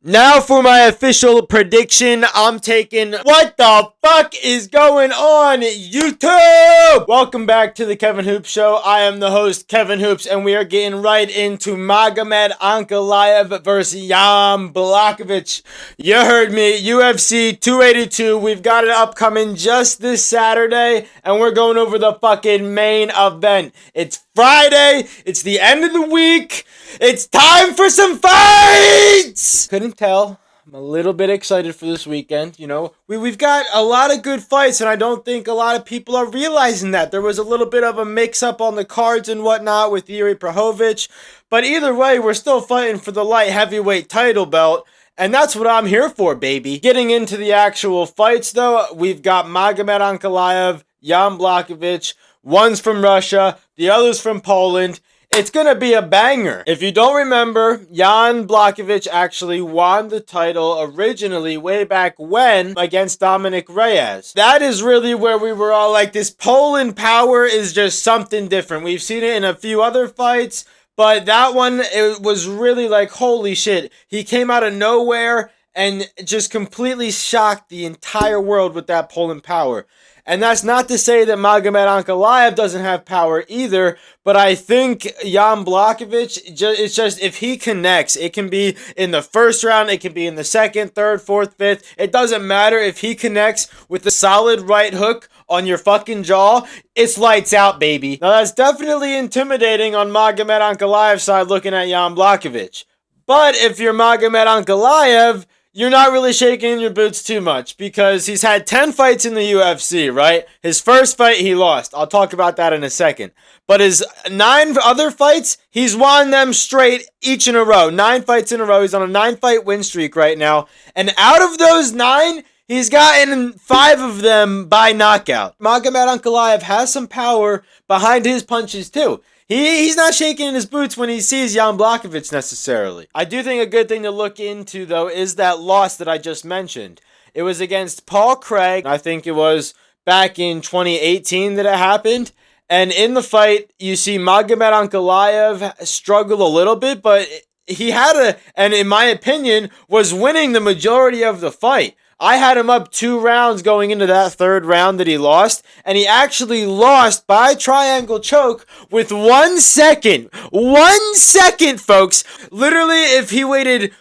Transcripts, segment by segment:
Now for my official prediction, I'm taking what the fuck is going on, YouTube? Welcome back to the Kevin Hoops Show. I am the host, Kevin Hoops, and we are getting right into Magomed Ankalaev versus Jan Blachowicz. You heard me, UFC 282. We've got it upcoming just this Saturday, and we're going over the fucking main event. It's Friday. It's the end of the week. It's time for some fights! Couldn't tell. I'm a little bit excited for this weekend. You know, we've got a lot of good fights, and I don't think a lot of people are realizing that. There was a little bit of a mix-up on the cards and whatnot with Yuri Blachowicz, but either way, we're still fighting for the light heavyweight title belt, and that's what I'm here for, baby. Getting into the actual fights, though, we've got Magomed Ankalaev, Jan Blachowicz. One's from Russia, the other's from Poland. It's going to be a banger. If you don't remember, Jan Blachowicz actually won the title originally way back when against Dominic Reyes. That is really where we were all like, this Poland power is just something different. We've seen it in a few other fights, but that one, it was really like, holy shit. He came out of nowhere and just completely shocked the entire world with that Poland power. And that's not to say that Magomed Ankalaev doesn't have power either, but I think Jan Blachowicz, it's just if he connects, it can be in the first round, it can be in the second, third, fourth, fifth. It doesn't matter if he connects with a solid right hook on your fucking jaw, it's lights out, baby. Now that's definitely intimidating on Magomed Ankalaev's side looking at Jan Blachowicz. But if you're Magomed Ankalaev, you're not really shaking your boots too much because he's had 10 fights in the UFC, right? His first fight, he lost. I'll talk about that in a second. But his 9 other fights, he's won them straight each in a row. 9 fights in a row. He's on a 9-fight win streak right now. And out of those 9, he's gotten 5 of them by knockout. Magomed Ankalaev has some power behind his punches too. He's not shaking in his boots when he sees Jan Blachowicz necessarily. I do think a good thing to look into, though, is that loss that I just mentioned. It was against Paul Craig. I think it was back in 2018 that it happened. And in the fight, you see Magomed Ankalaev struggle a little bit, but he had and in my opinion, was winning the majority of the fight. I had him up 2 rounds going into that third round that he lost, and he actually lost by triangle choke with 1 second. 1 second, folks. Literally, if he waited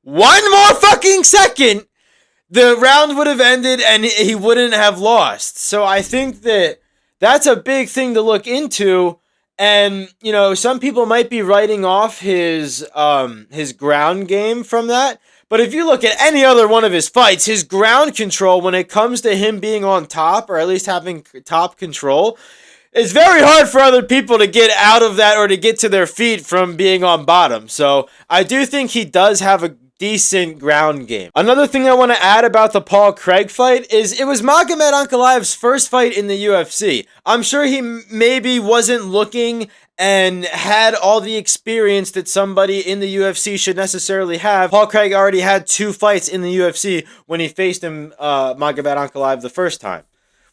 1 more fucking second, the round would have ended and he wouldn't have lost. So I think that that's a big thing to look into. And, you know, some people might be writing off his ground game from that. But if you look at any other one of his fights, his ground control when it comes to him being on top, or at least having top control, it's very hard for other people to get out of that or to get to their feet from being on bottom. So I do think he does have a decent ground game. Another thing I want to add about the Paul Craig fight is it was Magomed Ankalaev's first fight in the UFC. I'm sure he maybe wasn't looking and had all the experience that somebody in the UFC should necessarily have. Paul Craig already had 2 fights in the UFC when he faced him, Magomed Ankalaev, the first time,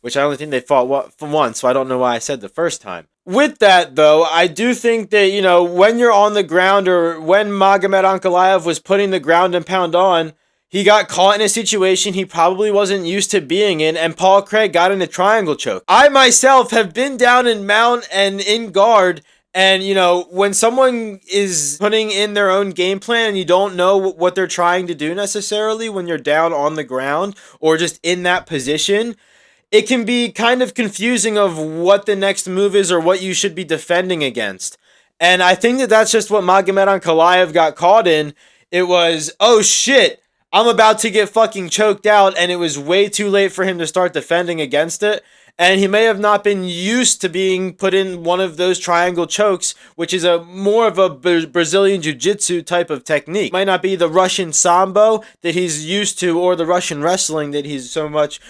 which I only think they fought once, so I don't know why I said the first time. With that, though, I do think that, you know, when you're on the ground or when Magomed Ankalaev was putting the ground and pound on, he got caught in a situation he probably wasn't used to being in, and Paul Craig got in a triangle choke. I myself have been down in mount and in guard, and, you know, when someone is putting in their own game plan and you don't know what they're trying to do necessarily when you're down on the ground or just in that position, it can be kind of confusing of what the next move is or what you should be defending against. And I think that that's just what Magomed Ankalaev got caught in. It was, oh shit, I'm about to get fucking choked out, and it was way too late for him to start defending against it. And he may have not been used to being put in one of those triangle chokes, which is more of a Brazilian Jiu-Jitsu type of technique. Might not be the Russian Sambo that he's used to, or the Russian wrestling that he's so much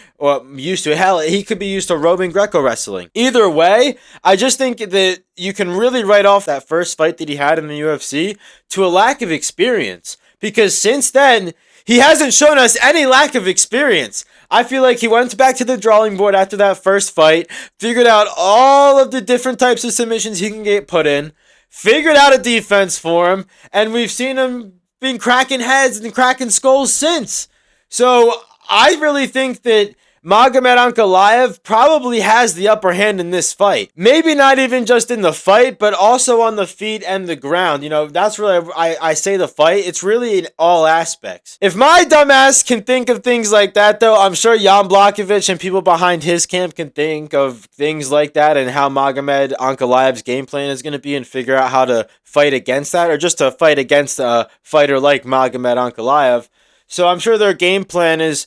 used to. Hell, he could be used to Roman Greco wrestling. Either way, I just think that you can really write off that first fight that he had in the UFC to a lack of experience. Because since then, he hasn't shown us any lack of experience. I feel like he went back to the drawing board after that first fight, figured out all of the different types of submissions he can get put in, figured out a defense for him, and we've seen him been cracking heads and cracking skulls since. So I really think that Magomed Ankalaev probably has the upper hand in this fight. Maybe not even just in the fight, but also on the feet and the ground. You know, that's really, I say the fight. It's really in all aspects. If my dumbass can think of things like that, though, I'm sure Jan Blachowicz and people behind his camp can think of things like that and how Magomed Ankalaev's game plan is going to be and figure out how to fight against that or just to fight against a fighter like Magomed Ankalaev. So I'm sure their game plan is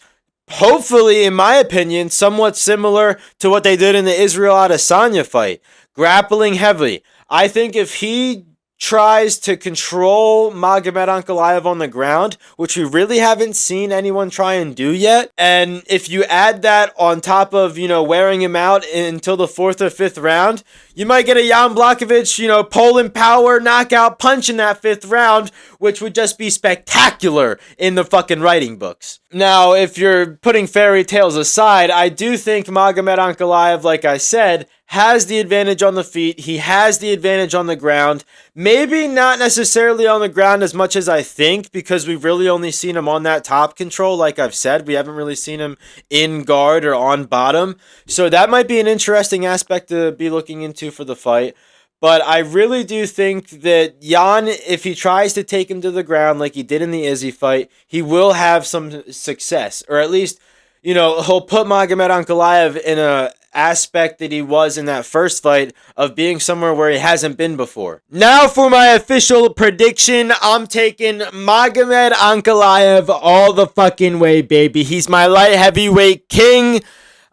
hopefully, in my opinion, somewhat similar to what they did in the Israel Adesanya fight. Grappling heavily. I think if he tries to control Magomed Ankalaev on the ground, which we really haven't seen anyone try and do yet, and if you add that on top of, wearing him out until the 4th or 5th round, you might get a Jan Blachowicz, Poland power knockout punch in that 5th round, which would just be spectacular in the fucking writing books. Now, if you're putting fairy tales aside, I do think Magomed Ankalaev, like I said, has the advantage on the feet. He has the advantage on the ground. Maybe not necessarily on the ground as much as I think, because we've really only seen him on that top control, like I've said. We haven't really seen him in guard or on bottom. So that might be an interesting aspect to be looking into for the fight. But I really do think that Jan, if he tries to take him to the ground like he did in the Izzy fight, he will have some success. Or at least, he'll put Magomed Ankalaev in a aspect that he was in that first fight of being somewhere where he hasn't been before. Now for my official prediction, I'm taking Magomed Ankalaev all the fucking way, baby. He's my light heavyweight king.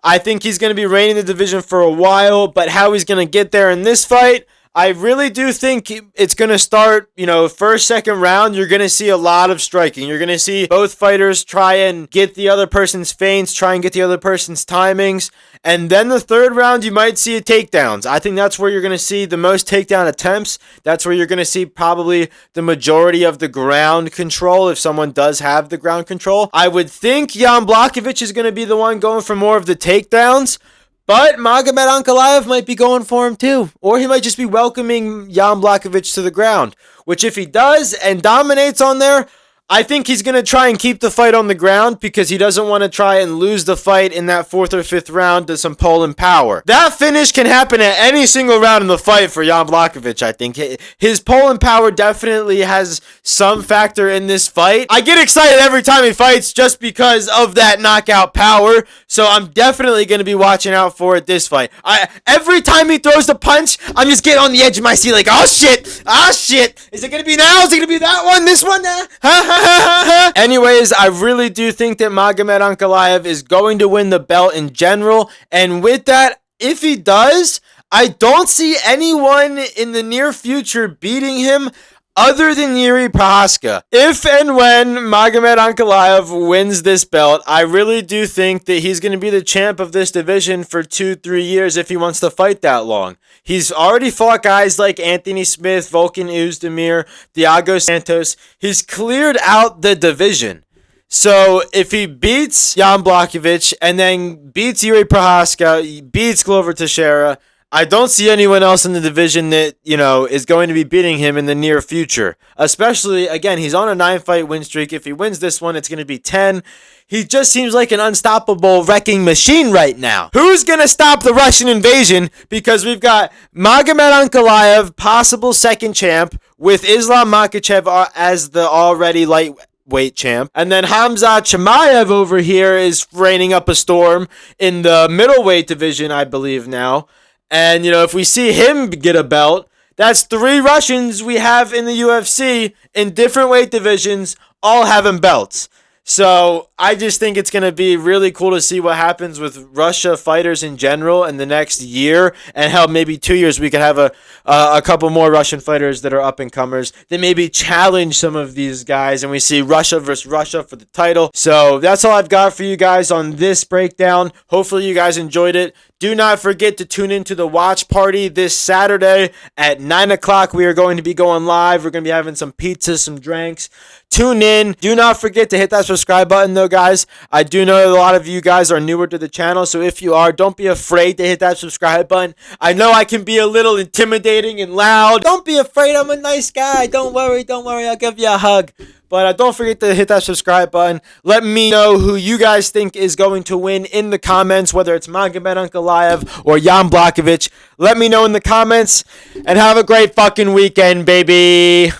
I think he's going to be reigning the division for a while, but how he's going to get there in this fight, I really do think it's going to start, first, second round, you're going to see a lot of striking. You're going to see both fighters try and get the other person's feints, try and get the other person's timings. And then the third round, you might see takedowns. I think that's where you're going to see the most takedown attempts. That's where you're going to see probably the majority of the ground control if someone does have the ground control. I would think Jan Blachowicz is going to be the one going for more of the takedowns. But Magomed Ankalaev might be going for him too. Or he might just be welcoming Jan Blachowicz to the ground. Which if he does and dominates on there, I think he's going to try and keep the fight on the ground because he doesn't want to try and lose the fight in that 4th or 5th round to some Poland power. That finish can happen at any single round in the fight for Jan Blachowicz, I think. His Poland power definitely has some factor in this fight. I get excited every time he fights just because of that knockout power, so I'm definitely going to be watching out for it this fight. Every time he throws the punch, I'm just getting on the edge of my seat like, oh shit, is it going to be now? Is it going to be that one, this one? Anyways, I really do think that Magomed Ankalaev is going to win the belt in general. And with that, if he does, I don't see anyone in the near future beating him other than Yuri Prochazka. If and when Magomed Ankalaev wins this belt, I really do think that he's going to be the champ of this division for 2-3 years if he wants to fight that long. He's already fought guys like Anthony Smith, Volkan Oezdemir, Thiago Santos. He's cleared out the division. So if he beats Jan Blachowicz and then beats Yuri Prochazka, beats Glover Teixeira, I don't see anyone else in the division that, is going to be beating him in the near future. Especially, again, he's on a 9-fight win streak. If he wins this one, it's going to be 10. He just seems like an unstoppable wrecking machine right now. Who's going to stop the Russian invasion? Because we've got Magomed Ankalaev, possible second champ, with Islam Makhachev as the already lightweight champ. And then Hamzat Chimaev over here is reigning up a storm in the middleweight division, I believe now. And, if we see him get a belt, that's 3 Russians we have in the UFC in different weight divisions, all having belts. So I just think it's going to be really cool to see what happens with Russia fighters in general in the next year, and how maybe 2 years we could have a couple more Russian fighters that are up-and-comers that maybe challenge some of these guys, and we see Russia versus Russia for the title. So that's all I've got for you guys on this breakdown. Hopefully you guys enjoyed it. Do not forget to tune into the watch party this Saturday at 9 o'clock. We are going to be going live. We're going to be having some pizzas, some drinks. Tune in. Do not forget to hit that subscribe button, though, guys. I do know a lot of you guys are newer to the channel, so if you are, don't be afraid to hit that subscribe button. I know I can be a little intimidating and loud. Don't be afraid. I'm a nice guy. Don't worry. I'll give you a hug. But don't forget to hit that subscribe button. Let me know who you guys think is going to win in the comments, whether it's Magomed Ankalaev or Jan Blachowicz. Let me know in the comments, and have a great fucking weekend, baby.